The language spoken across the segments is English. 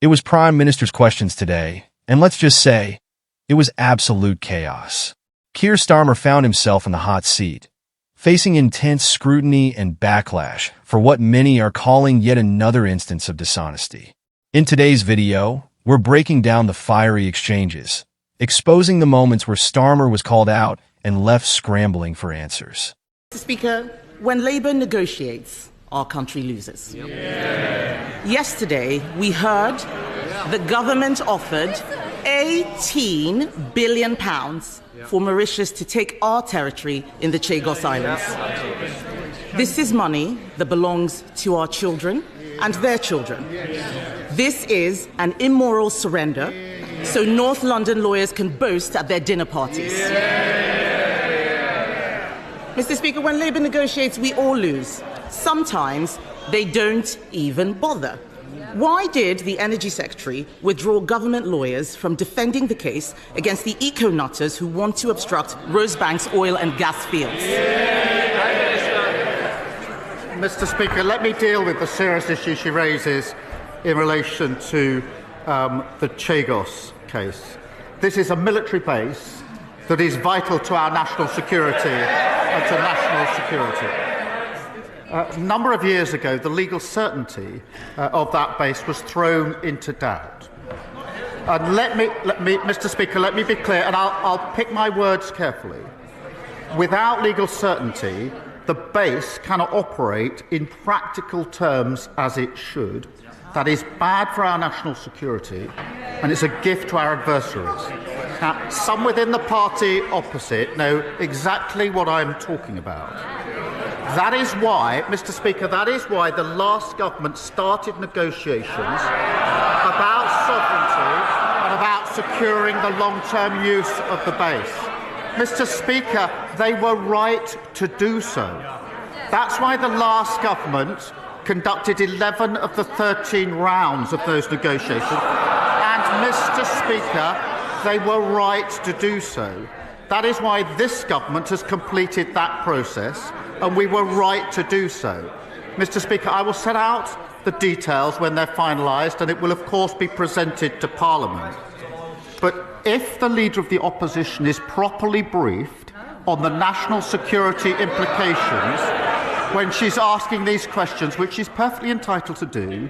It was Prime Minister's questions today, and let's just say, it was absolute chaos. Keir Starmer found himself in the hot seat, facing intense scrutiny and backlash for what many are calling yet another instance of dishonesty. In today's video, we're breaking down the fiery exchanges, exposing the moments where Starmer was called out and left scrambling for answers. Mr. Speaker, when Labour negotiates, our country loses. Yesterday, we heard the government offered £18 billion for Mauritius to take our territory in the Chagos Islands. This is money that belongs to our children and their children. This is an immoral surrender, so North London lawyers can boast at their dinner parties. Mr. Speaker, when Labour negotiates, we all lose. Sometimes they don't even bother. Why did the Energy Secretary withdraw government lawyers from defending the case against the eco-nutters who want to obstruct Rosebank's oil and gas fields? Mr. Speaker, let me deal with the serious issue she raises in relation to the Chagos case. This is a military base that is vital to our national security and to national security. A number of years ago, the legal certainty of that base was thrown into doubt. And let me, Mr. Speaker, let me be clear, and I'll pick my words carefully. Without legal certainty, the base cannot operate in practical terms as it should. That is bad for our national security, and it's a gift to our adversaries. Now, some within the party opposite know exactly what I'm talking about. That is why, Mr. Speaker, that is why the last government started negotiations about sovereignty and about securing the long-term use of the base. Mr. Speaker, they were right to do so. That's why the last government conducted 11 of the 13 rounds of those negotiations. And, Mr. Speaker, they were right to do so. That is why this government has completed that process, and we were right to do so. Mr. Speaker, I will set out the details when they're finalised, and it will, of course, be presented to Parliament. But if the Leader of the Opposition is properly briefed on the national security implications when she's asking these questions, which she's perfectly entitled to do,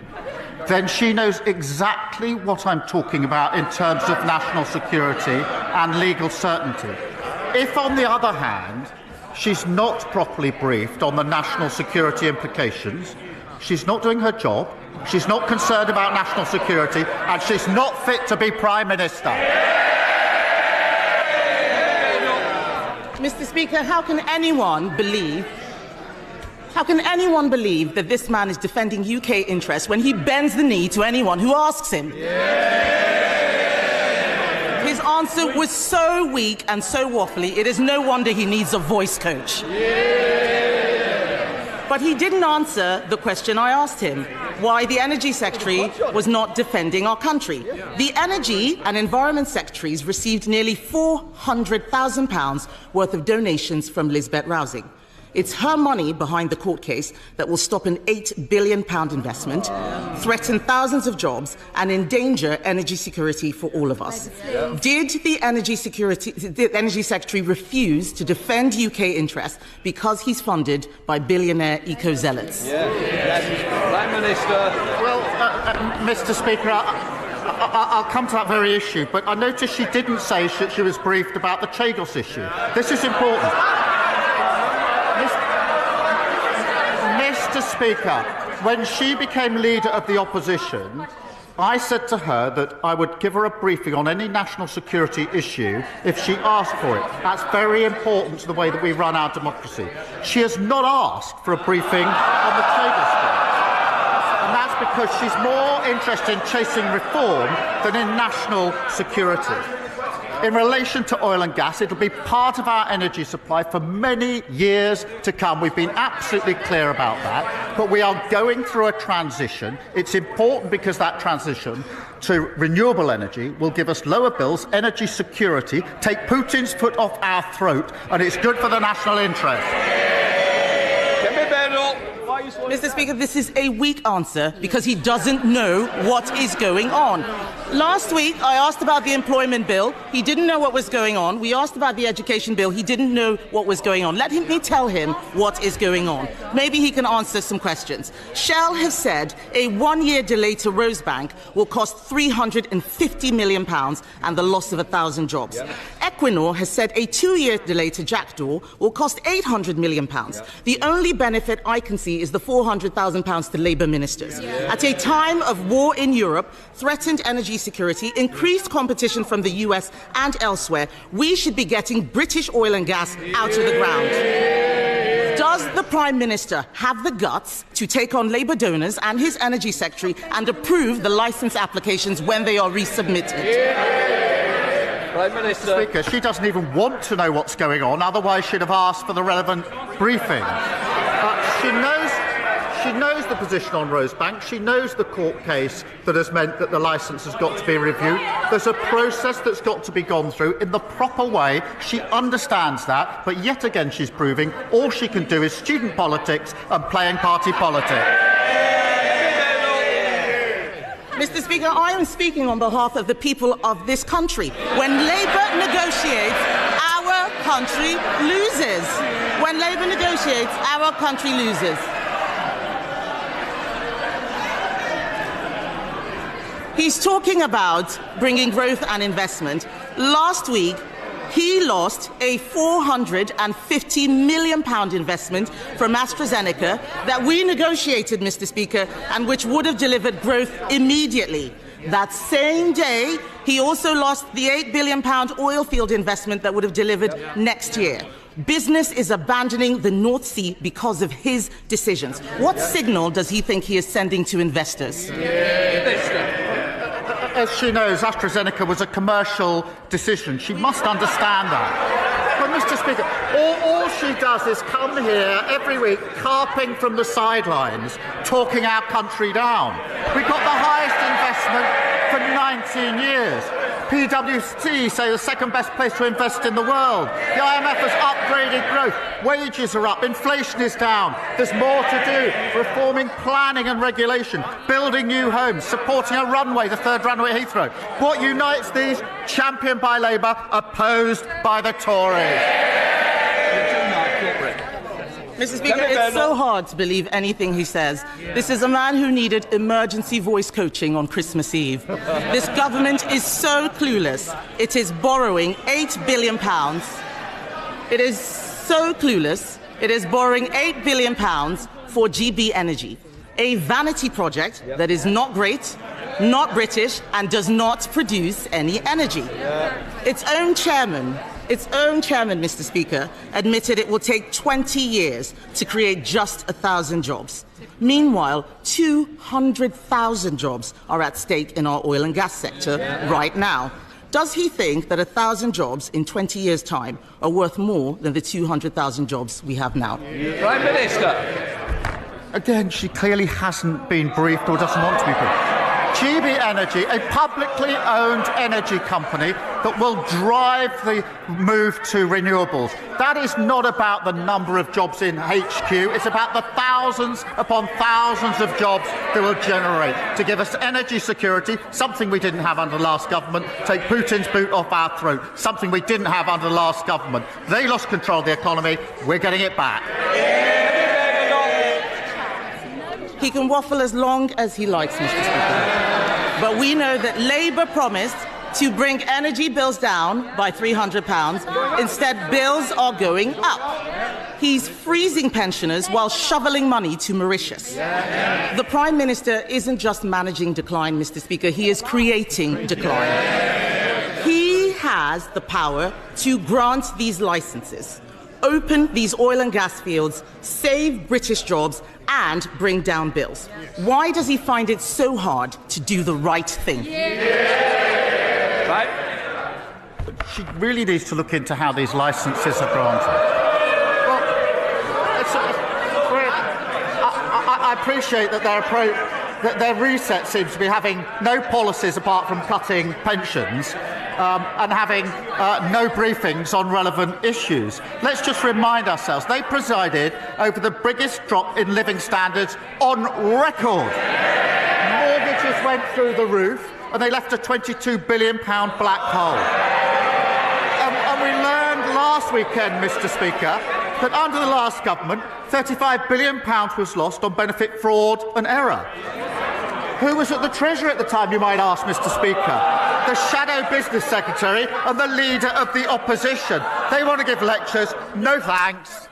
then she knows exactly what I'm talking about in terms of national security and legal certainty. If, on the other hand, she's not properly briefed on the national security implications, she's not doing her job, she's not concerned about national security, and she's not fit to be Prime Minister. Mr. Speaker, how can anyone believe that this man is defending UK interests when he bends the knee to anyone who asks him? His answer was so weak and so waffly, it is no wonder he needs a voice coach. But he didn't answer the question I asked him, why the Energy Secretary was not defending our country. The Energy and Environment Secretaries received nearly £400,000 worth of donations from Lisbeth Rousing. It's her money behind the court case that will stop an £8 billion investment, threaten thousands of jobs, and endanger energy security for all of us. Did the Energy Secretary refuse to defend UK interests because he's funded by billionaire eco-zealots? Prime Minister. Well, Mr. Speaker, I'll come to that very issue, but I noticed she didn't say that she was briefed about the Chagos issue. This is important. Mr. Speaker, when she became Leader of the Opposition, I said to her that I would give her a briefing on any national security issue if she asked for it. That's very important to the way that we run our democracy. She has not asked for a briefing on the Chagos case. And that's because she's more interested in chasing reform than in national security. In relation to oil and gas, it will be part of our energy supply for many years to come. We've been absolutely clear about that. But we are going through a transition. It's important because that transition to renewable energy will give us lower bills, energy security, take Putin's foot off our throat, and it's good for the national interest. Get me bed up. Why are Mr. Speaker, this is a weak answer because he doesn't know what is going on. Last week, I asked about the employment bill. He didn't know what was going on. We asked about the education bill. He didn't know what was going on. Let me tell him what is going on. Maybe he can answer some questions. Shell has said a one-year delay to Rosebank will cost £350 million and the loss of 1,000 jobs. Yeah. Equinor has said a two-year delay to Jackdaw will cost £800 million. Yeah. The only benefit I can see is the £400,000 to Labour ministers. Yeah. At a time of war in Europe, threatened energy security, increased competition from the US and elsewhere, we should be getting British oil and gas out of the ground. Does the Prime Minister have the guts to take on Labour donors and his Energy Secretary and approve the licence applications when they are resubmitted? Prime Minister. Speaker, she doesn't even want to know what's going on, otherwise she'd have asked for the relevant briefing. She knows the position on Rosebank. She knows the court case that has meant that the licence has got to be reviewed. There's a process that's got to be gone through in the proper way. She understands that, but yet again she's proving all she can do is student politics and playing party politics. Mr. Speaker, I am speaking on behalf of the people of this country. When Labour negotiates, our country loses. When Labour negotiates, our country loses. He's talking about bringing growth and investment. Last week, he lost a £450 million investment from AstraZeneca that we negotiated, Mr. Speaker, and which would have delivered growth immediately. That same day, he also lost the £8 billion oil field investment that would have delivered next year. Business is abandoning the North Sea because of his decisions. What signal does he think he is sending to investors? As she knows, AstraZeneca was a commercial decision. She must understand that. But, Mr. Speaker, all she does is come here every week, carping from the sidelines, talking our country down. We've got the highest investment for 19 years. PwC say the second best place to invest in the world. The IMF has upgraded growth. Wages are up. Inflation is down. There's more to do. Reforming planning and regulation. Building new homes. Supporting a runway, the third runway at Heathrow. What unites these? Championed by Labour, opposed by the Tories. Mr. Speaker, it's so hard to believe anything he says. This is a man who needed emergency voice coaching on Christmas Eve. This government is so clueless. It is borrowing £8 billion. It is so clueless. It is borrowing £8 billion for GB Energy, a vanity project that is not great, not British, and does not produce any energy. Its own chairman, Mr. Speaker, admitted it will take 20 years to create just 1,000 jobs. Meanwhile, 200,000 jobs are at stake in our oil and gas sector right now. Does he think that 1,000 jobs in 20 years' time are worth more than the 200,000 jobs we have now? Prime Minister. Again, she clearly hasn't been briefed or doesn't want to be briefed. GB Energy, a publicly owned energy company that will drive the move to renewables. That is not about the number of jobs in HQ. It's about the thousands upon thousands of jobs they will generate to give us energy security, something we didn't have under the last government, take Putin's boot off our throat, something we didn't have under the last government. They lost control of the economy. We're getting it back. He can waffle as long as he likes, Mr. Speaker. But we know that Labour promised to bring energy bills down by £300. Instead, bills are going up. He's freezing pensioners while shoveling money to Mauritius. The Prime Minister isn't just managing decline, Mr. Speaker. He is creating decline. He has the power to grant these licenses, open these oil and gas fields, save British jobs, and bring down bills. Why does he find it so hard to do the right thing? Right. She really needs to look into how these licences are granted. Well, I appreciate that their reset seems to be having no policies apart from cutting pensions. and having no briefings on relevant issues. Let's just remind ourselves, they presided over the biggest drop in living standards on record. Mortgages went through the roof, and they left a £22 billion black hole. And we learned last weekend, Mr. Speaker, that under the last government, £35 billion was lost on benefit fraud and error. Who was at the Treasury at the time, you might ask, Mr. Speaker? The Shadow Business Secretary and the Leader of the Opposition. They want to give lectures. No thanks.